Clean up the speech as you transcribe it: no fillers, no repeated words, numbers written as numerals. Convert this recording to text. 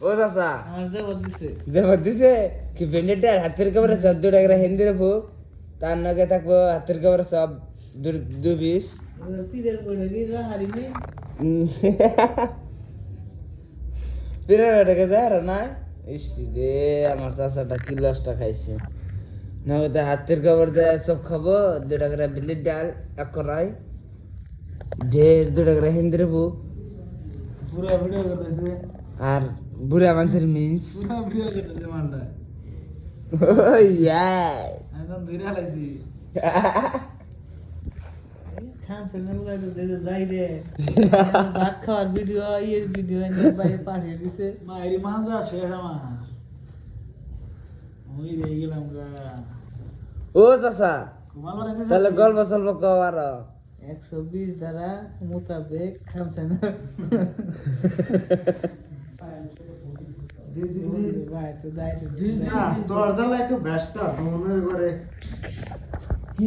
ও চাচা আমার জবর দিছে কি ব্যান্ডেডটা হাতের কবরে সব 2 টাকা হিন্দি রাখবো তার নগে থাকবো হাতের কবরে সব 2 পিস পীরের বলে দিয়েছে হারিনি পীরের টাকা যায় আর না ইস রে আমার চাচাটা কি লসটা খাইছে না ওটা হাতের কবর দেয় সব খাবো 2 টাকা ব্যান্ডেড ডাল এক করাই ঢের 2 টাকা হিন্দি রাখবো পুরা ভিডিও করতেছে আর বুড়া মানুষের মিন্স পুরা ভিডিও করতেছে মানটা ইয়া একদম ধরে হালাইছি খান চ্যানেল লাইতে যে যাই রে ভাত খাওয়ার ভিডিও এর ভিডিও এনে বাইরে পাঠিয়ে দিছে মাইরি মানজা শেষ আমার ওই রে গেলাম গা ও চাচা তাহলে গল্প সল্প কবার 120 দ্বারা মোতাবেক খান চ্যানেল তোর জ্বালায় তো ব্যস্ত দমনের করে কি